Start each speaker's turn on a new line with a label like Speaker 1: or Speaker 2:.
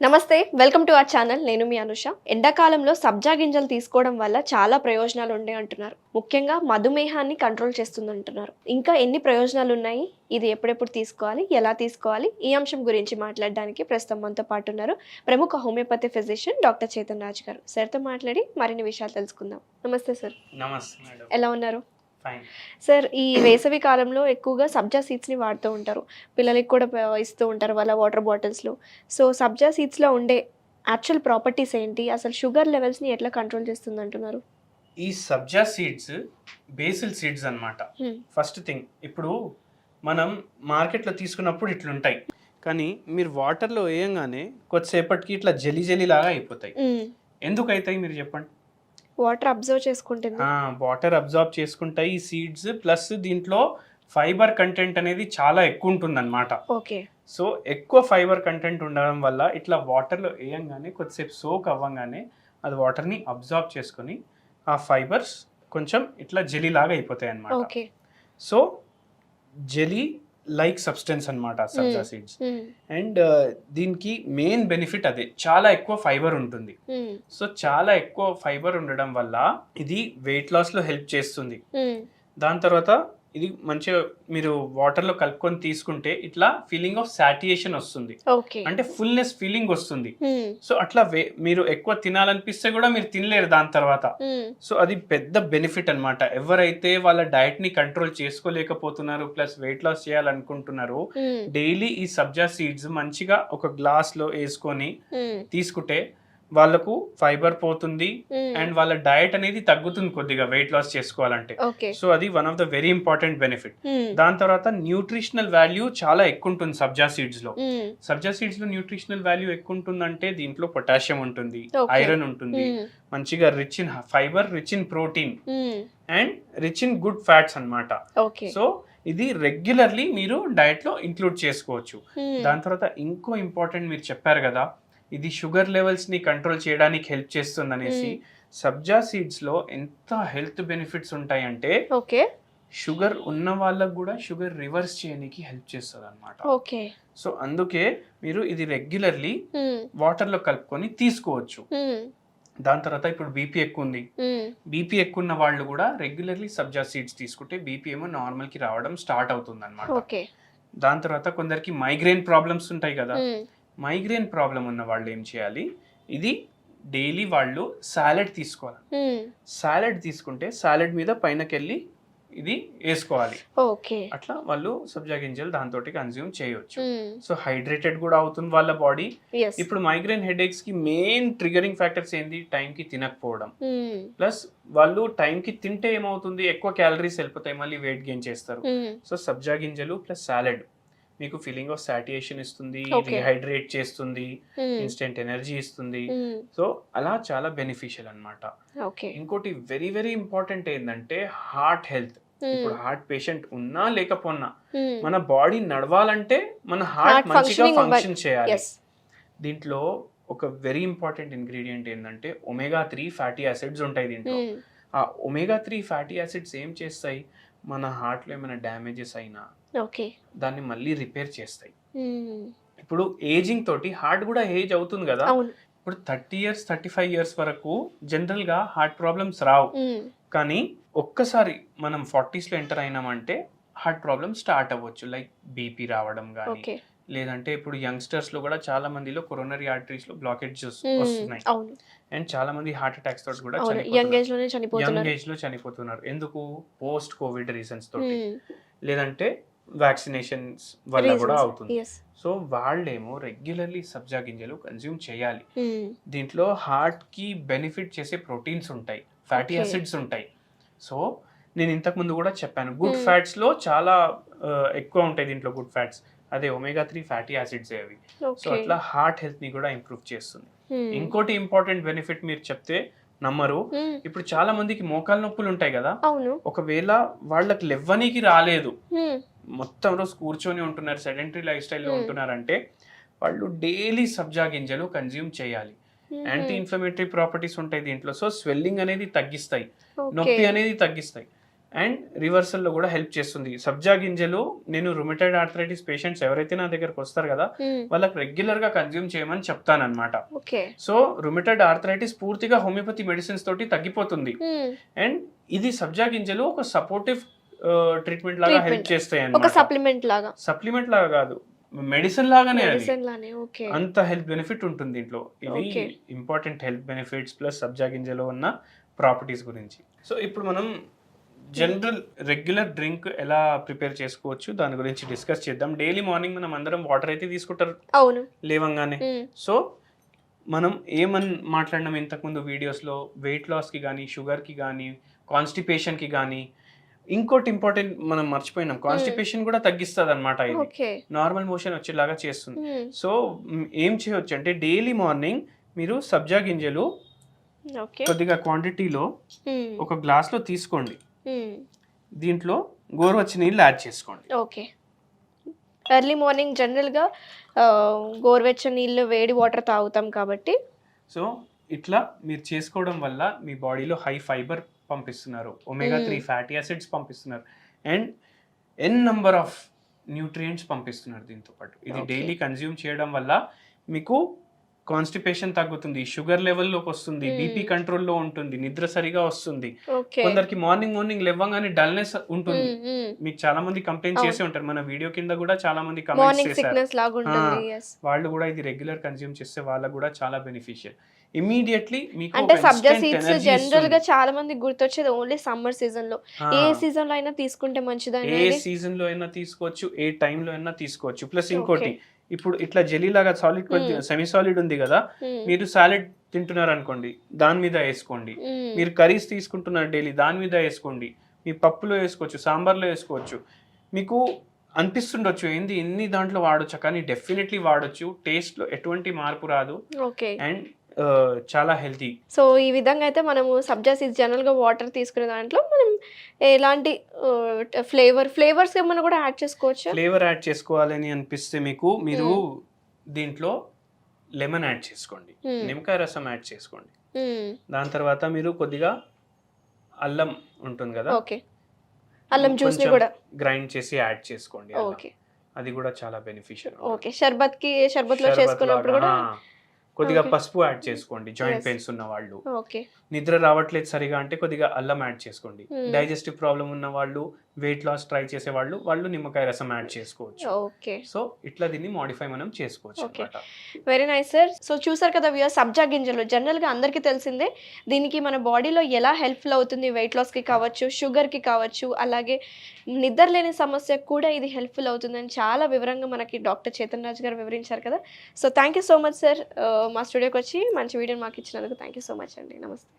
Speaker 1: నమస్తే, welcome to our channel. నేను మీ అనుష. ఎండాకాలంలో సబ్జా గింజలు తీసుకోవడం వల్ల చాలా ప్రయోజనాలు ఉన్నాయి అంటున్నారు. ముఖ్యంగా మధుమేహాన్ని కంట్రోల్ చేస్తుంది అంటున్నారు. ఇంకా ఎన్ని ప్రయోజనాలు ఉన్నాయి, ఇది ఎప్పుడెప్పుడు తీసుకోవాలి, ఎలా తీసుకోవాలి, ఈ అంశం గురించి మాట్లాడడానికి ప్రస్తుతం మనతో పాటు ఉన్నారు ప్రముఖ homeopathy physician doctor Chetan Raj గారు. సార్తో మాట్లాడి మరిన్ని విషయాలు తెలుసుకుందాం. నమస్తే సార్.
Speaker 2: నమస్తే మేడం.
Speaker 1: ఎలా ఉన్నారు?
Speaker 2: ఫైన్.
Speaker 1: సార్, ఈ వేసవి కాలంలో ఎక్కువగా సబ్జా సీడ్స్ని వాడుతూ ఉంటారు. పిల్లలకి కూడా ఇస్తూ ఉంటారు వాళ్ళ వాటర్ బాటిల్స్లో. సో సబ్జా సీడ్స్లో ఉండే యాక్చువల్ ప్రాపర్టీస్ ఏంటి, అసలు షుగర్ లెవెల్స్ని ఎట్లా కంట్రోల్ చేస్తుంది అంటున్నారు?
Speaker 2: ఈ సబ్జా సీడ్స్ బేసిల్ సీడ్స్ అన్నమాట. ఫస్ట్ థింగ్, ఇప్పుడు మనం మార్కెట్లో తీసుకున్నప్పుడు ఇట్లుంటాయి, కానీ మీరు వాటర్లో వేయంగానే కొద్దిసేపటికి ఇట్లా జెలీ జెలీ లాగా అయిపోతాయి. ఎందుకు అవుతాయి మీరు చెప్పండి?
Speaker 1: వాటర్ అబ్జర్వ్ చేసుకుంటుంది.
Speaker 2: వాటర్ అబ్జర్వ్ చేసుకుంటాయి ఈ సీడ్స్, ప్లస్ దీంట్లో ఫైబర్ కంటెంట్ అనేది చాలా ఎక్కువ ఉంటుంది అనమాట.
Speaker 1: ఓకే.
Speaker 2: సో ఎక్కువ ఫైబర్ కంటెంట్ ఉండడం వల్ల ఇట్లా వాటర్లో వేయంగానే కొద్దిసేపు సోక్ అవ్వగానే అది వాటర్ని అబ్జర్వ్ చేసుకొని ఆ ఫైబర్స్ కొంచెం ఇట్లా జెలీ లాగా అయిపోతాయి అనమాట.
Speaker 1: Okay.
Speaker 2: So jelly like substance అనమాట సబ్జా సీడ్స్. అండ్ దీనికి మెయిన్ బెనిఫిట్ అదే, చాలా ఎక్కువ ఫైబర్ ఉంటుంది. సో చాలా ఎక్కువ ఫైబర్ ఉండడం వల్ల ఇది వెయిట్ లాస్ లో హెల్ప్ చేస్తుంది. దాని తర్వాత ఇది మంచిగా మీరు వాటర్ లో కలుపుకొని తీసుకుంటే ఇట్లా ఫీలింగ్ ఆఫ్ సాటియేషన్ వస్తుంది, అంటే ఫుల్నెస్ ఫీలింగ్ వస్తుంది. సో అట్లా మీరు ఎక్కువ తినాలనిపిస్తే కూడా మీరు తినలేరు దాని తర్వాత. సో అది పెద్ద బెనిఫిట్ అన్నమాట. ఎవరైతే వాళ్ళ డైట్ ని కంట్రోల్ చేసుకోలేకపోతున్నారు ప్లస్ వెయిట్ లాస్ చేయాలనుకుంటున్నారు, డైలీ ఈ సబ్జా సీడ్స్ మంచిగా ఒక గ్లాస్ లో వేసుకొని తీసుకుంటే వాళ్ళకు ఫైబర్ పోతుంది అండ్ వాళ్ళ డయట్ అనేది తగ్గుతుంది కొద్దిగా వెయిట్ లాస్ చేసుకోవాలంటే. సో అది one of the very important benefit. దాని తర్వాత న్యూట్రిషనల్ వాల్యూ చాలా ఎక్కువ ఉంటుంది సబ్జా సీడ్స్ లో. సబ్జా సీడ్స్ లో న్యూట్రిషనల్ వాల్యూ ఎక్కువ ఉంటుందంటే దీంట్లో పొటాషియం ఉంటుంది, ఐరన్ ఉంటుంది, మంచిగా rich in fibre, rich in protein and rich in good fats అన్నమాట. సో ఇది రెగ్యులర్లీ మీరు డయట్ లో ఇంక్లూడ్ చేసుకోవచ్చు. దాని తర్వాత ఇంకో ఇంపార్టెంట్, మీరు చెప్పారు కదా ఇది షుగర్ లెవెల్స్ ని కంట్రోల్ చేయడానికి హెల్ప్ చేస్తుంది అనేసి. సబ్జా సీడ్స్ లో ఎంత హెల్త్ బెనిఫిట్స్ ఉంటాయంటే, షుగర్ ఉన్న వాళ్ళకు కూడా షుగర్ రివర్స్ చేయడానికి హెల్ప్ చేస్తుంది అనమాట. సో అందుకే మీరు ఇది రెగ్యులర్లీ వాటర్ లో కలుపుకొని తీసుకోవచ్చు. దాని తర్వాత ఇప్పుడు బీపీ ఎక్కువ ఉంది, బీపీ ఎక్కువ ఉన్న వాళ్ళు కూడా రెగ్యులర్లీ సబ్జా సీడ్స్ తీసుకుంటే బీపీ ఏమో నార్మల్ కి రావడం స్టార్ట్ అవుతుంది అనమాట. దాని తర్వాత కొందరికి మైగ్రేన్ ప్రాబ్లమ్స్ ఉంటాయి కదా, మైగ్రేన్ ప్రాబ్లం ఉన్న వాళ్ళు ఏం చేయాలి, ఇది డైలీ వాళ్ళు సాలెడ్ తీసుకోవాలి. సాలెడ్ తీసుకుంటే సాలెడ్ మీద పైనకెళ్ళి ఇది వేసుకోవాలి. అట్లా వాళ్ళు సబ్జా గింజలు దాంతో కన్జ్యూమ్ చేయొచ్చు. సో హైడ్రేటెడ్ కూడా అవుతుంది వాళ్ళ బాడీ. ఇప్పుడు మైగ్రేన్ హెడేక్స్ కి మెయిన్ ట్రిగరింగ్ ఫ్యాక్టర్స్ ఏంది, టైం కి తినకపోవడం, ప్లస్ వాళ్ళు టైం కి తింటే ఏమవుతుంది, ఎక్కువ క్యాలరీస్ వెళ్ళిపోతాయి, మళ్ళీ వెయిట్ గెయిన్ చేస్తారు. సో సబ్జా గింజలు ప్లస్ సాలెడ్ మీకు ఫీలింగ్ ఆఫ్ సాటియేషన్ ఇస్తుంది, రీహైడ్రేట్ చేస్తుంది, ఇన్స్టెంట్ ఎనర్జీ ఇస్తుంది. సో అలా చాలా బెనిఫిషియల్ అన్నమాట. ఇంకోటి వెరీ వెరీ ఇంపార్టెంట్ ఏంటంటే హార్ట్ హెల్త్. ఇప్పుడు హార్ట్ పేషెంట్ ఉన్నా లేకపోయినా మన బాడీ నడవాలంటే మన హార్ట్ మంచిగా ఫంక్షన్ చేయాలి. దీంట్లో ఒక వెరీ ఇంపార్టెంట్ ఇంగ్రీడియంట్ ఏంటంటే omega-3 ఫ్యాటీ యాసిడ్స్ ఉంటాయి దీంట్లో. ఆ omega-3 ఫ్యాటీ యాసిడ్స్ ఏం చేస్తాయి, మన హార్ట్ లో ఏమైనా డ్యామేజెస్ అయినా దాన్ని మళ్ళీ రిపేర్ చేస్తాయి. ఇప్పుడు ఏజింగ్ తోటి హార్ట్ కూడా ఏజ్ అవుతుంది కదా. ఇప్పుడు 30 years 35 years వరకు జనరల్ గా హార్ట్ ప్రాబ్లమ్స్ రావు, కానీ ఒక్కసారి మనం 40s లో ఎంటర్ అయినామంటే హార్ట్ ప్రాబ్లమ్ స్టార్ట్ అవ్వచ్చు. లైక్ బీపీ రావడం కానీ, లేదంటే ఇప్పుడు యంగ్స్టర్స్ లో కూడా చాలా మందిలో కొరోనరీ ఆర్టరీస్ లో బ్లాకేజెస్ వస్తున్నాయి అండ్ చాలా మంది హార్ట్ అటాక్స్ తోటి కూడా యంగ్ ఏజ్ లో చనిపోతున్నారు. ఎందుకు, పోస్ట్ కోవిడ్ రీజన్స్ తోటి, లేదంటే వ్యాక్సినేషన్స్ వల్ల కూడా అవుతుంది. సో వాళ్ళేమో రెగ్యులర్లీ సబ్జా గింజలు కన్జ్యూమ్ చేయాలి. దీంట్లో హార్ట్ కి బెనిఫిట్ చేసే ప్రోటీన్స్ ఉంటాయి, ఫ్యాటీ యాసిడ్స్ ఉంటాయి. సో నేను ఇంతకు ముందు కూడా చెప్పాను, గుడ్ ఫ్యాట్స్ లో చాలా ఎక్కువ ఉంటాయి దీంట్లో గుడ్ ఫ్యాట్స్, అదే omega-3 ఫ్యాటీ యాసిడ్స్ అవి. సో అట్లా హార్ట్ హెల్త్ ని కూడా ఇంప్రూవ్ చేస్తుంది. ఇంకోటి ఇంపార్టెంట్ బెనిఫిట్ మీరు చెప్తే నమ్మరు, ఇప్పుడు చాలా మందికి మోకాలు నొప్పులు ఉంటాయి కదా, ఒకవేళ వాళ్ళకి లెవ్వనికి రాలేదు, మొత్తం రోజు కూర్చొని ఉంటున్నారు, సెడెంటరీ లైఫ్ స్టైల్లో ఉంటున్నారంటే వాళ్ళు డైలీ సబ్జా గింజలు కన్జ్యూమ్ చేయాలి. యాంటీ ఇన్ఫ్లమేటరీ ప్రాపర్టీస్ ఉంటాయి దీంట్లో. సో స్వెల్లింగ్ అనేది తగ్గిస్తాయి, నొప్పి అనేది తగ్గిస్తాయి. అండ్ రివర్సల్లో కూడా హెల్ప్ చేస్తుంది. సబ్జా గింజలు నేను రుమటైడ్ ఆర్థరైటిస్ పేషెంట్స్ ఎవరైతే నా దగ్గరకు వస్తారు కదా వాళ్ళకి రెగ్యులర్ గా కన్జ్యూమ్ చేయమని చెప్తానన్నమాట.
Speaker 1: ఓకే.
Speaker 2: సో రుమటైడ్ ఆర్థరైటిస్ పూర్తిగా హోమియోపతి మెడిసిన్స్ తోటి తగ్గిపోతుంది. అండ్ ఇది సబ్జా గింజలు ఒక సపోర్టివ్ ట్రీట్మెంట్ లాగా హెల్ప్ చేస్తాయి
Speaker 1: ఒక
Speaker 2: అన్నమాట. సప్లిమెంట్ లాగా కాదు, మెడిసిన్ లాగానే అది. అంత హెల్త్ బెనిఫిట్ ఉంటుంది దీంట్లో. ఇవి ఇంపార్టెంట్ హెల్త్ బెనిఫిట్స్ ప్లస్ సబ్జా గింజలో ఉన్న ప్రాపర్టీస్ గురించి. సో ఇప్పుడు మనం జనరల్ రెగ్యులర్ డ్రింక్ ఎలా ప్రిపేర్ చేసుకోవచ్చు దాని గురించి డిస్కస్ చేద్దాం. డైలీ మార్నింగ్ మనం అందరం వాటర్ అయితే తీసుకుంటారు
Speaker 1: అవును
Speaker 2: లేవంగానే. సో మనం ఏమని మాట్లాడినాం ఇంతకుముందు వీడియోస్లో, వెయిట్ లాస్కి కానీ, షుగర్కి కానీ, కాన్స్టిపేషన్కి కానీ. ఇంకోటి ఇంపార్టెంట్ మనం మర్చిపోయినాం, కాన్స్టిపేషన్ కూడా తగ్గిస్తుంది అనమాట. ఇది నార్మల్ మోషన్ వచ్చేలాగా చేస్తుంది. సో ఏం చేయొచ్చు అంటే డైలీ మార్నింగ్ మీరు సబ్జా గింజలు కొద్దిగా క్వాంటిటీలో ఒక గ్లాస్ లో తీసుకోండి. దీంట్లో గోరువెచ్చని నీళ్ళు యాడ్ చేసుకోండి.
Speaker 1: ఓకే. ఎర్లీ మార్నింగ్ జనరల్గా గోరువెచ్చని నీళ్ళు వేడి వాటర్ తాగుతాం కాబట్టి.
Speaker 2: సో ఇట్లా మీరు చేసుకోవడం వల్ల మీ బాడీలో హై ఫైబర్ పంపిస్తున్నారు, ఒమేగా 3 ఫ్యాటీ యాసిడ్స్ పంపిస్తున్నారు, and n number of nutrients పంపిస్తున్నారు దీంతో పాటు. ఇది డైలీ కన్జ్యూమ్ చేయడం వల్ల మీకు కాన్స్టిపేషన్ తగ్గుతుంది, షుగర్ లెవెల్లోకి వస్తుంది, బీపీ కంట్రోల్లో ఉంటుంది, నిద్ర సరిగా వస్తుంది. కొందరికి మార్నింగ్ లేవగానే డల్నెస్ ఉంటుంది. మీకు చాలా మంది కంప్లైంట్ చేసి ఉంటారు, మన వీడియో కింద కూడా చాలా మంది కమెంట్స్ చేశారు. వాళ్ళు కూడా ఇది రెగ్యులర్ కన్జ్యూమ్ చేస్తే వాళ్ళకు కూడా చాలా బెనిఫిషియల్. ఇమీడియట్లీ మీకు
Speaker 1: అంటే సబ్జా సీడ్స్ జనరల్ గా చాలా మంది గుర్తొచ్చేది ఓన్లీ సమ్మర్ సీజన్ లో. ఏ సీజన్ లో అయినా తీసుకుంటే మంచిదని.
Speaker 2: ఏ సీజన్ లో అయినా తీసుకోవచ్చు, ఏ టైం లో అయినా తీసుకోవచ్చు. ప్లస్ ఇంకోటి, ఇప్పుడు ఇట్లా జెలీ లాగా సాలిడ్ సెమీ సాలిడ్ ఉంది కదా, మీరు సాలెడ్ తింటున్నారు అనుకోండి దాని మీద వేసుకోండి. మీరు కర్రీస్ తీసుకుంటున్నారు డైలీ దాని మీద వేసుకోండి. మీ పప్పులో వేసుకోవచ్చు, సాంబార్లో వేసుకోవచ్చు. మీకు అనిపిస్తుండొచ్చు ఏంది ఎన్ని దాంట్లో వాడొచ్చు, కానీ డెఫినెట్లీ వాడొచ్చు. టేస్ట్ లో ఎటువంటి మార్పు రాదు అండ్ చాలా హెల్తీ.
Speaker 1: సో ఈ విధంగా అయితే మనము సబ్జా సీడ్స్ జనరల్ గా వాటర్ తీసుకునే దాంట్లో మనం ఎలాంటి ఫ్లేవర్స్ ఏమైనా కూడా యాడ్ చేసుకోవచ్చు.
Speaker 2: ఫ్లేవర్ యాడ్ చేసుకోవాలని అనిపిస్తే మీకు మీరు దీంట్లో లెమన్ యాడ్ చేసుకోండి, నిమ్మకాయ రసం యాడ్ చేసుకోండి. దాని తర్వాత మీరు కొద్దిగా అల్లం ఉంటుంది కదా,
Speaker 1: అల్లం జ్యూస్ ని కూడా
Speaker 2: గ్రైండ్ చేసి యాడ్ చేసుకోండి. అది కూడా చాలా బెనిఫిషియల్.
Speaker 1: ఓకే. షర్బత్ లో చేసుకున్నప్పుడు కూడా
Speaker 2: కొద్దిగా పసుపు యాడ్ చేసుకోండి. జాయింట్ పెయిన్స్ ఉన్న వాళ్ళు, నిద్ర రావట్లేదు సరిగా అంటే కొద్దిగా అల్లం యాడ్ చేసుకోండి. డైజెస్టివ్ ప్రాబ్లం ఉన్న వాళ్ళు, వెయిట్ లాస్ ట్రై చేసే వాళ్ళు నిమ్మకాయ రసం యాడ్ చేసుకోవచ్చు. సో ఇట్లా దీన్ని మోడిఫై మనం చేసుకోవచ్చు.
Speaker 1: Very nice sir. సో చూసారు కదా వ్యూయర్స్, సబ్జా గింజలు జనరల్ గా అందరికీ తెలిసిందే. దీనికి మన బాడీలో ఎలా హెల్ప్ఫుల్ అవుతుంది, వెయిట్ లాస్ కి కావచ్చు, షుగర్ కి కావచ్చు, అలాగే నిద్ర లేని సమస్యకు కూడా ఇది హెల్ప్ఫుల్ అవుతుందని చాలా వివరంగా మనకి డాక్టర్ చేతన్ రాజ్ గారు వివరించారు కదా. So thank you so much sir, మా స్టూడియోకి వచ్చి మంచి వీడియో మాకు ఇచ్చినందుకు థ్యాంక్ యూ సో మచ్ అండి. నమస్తే.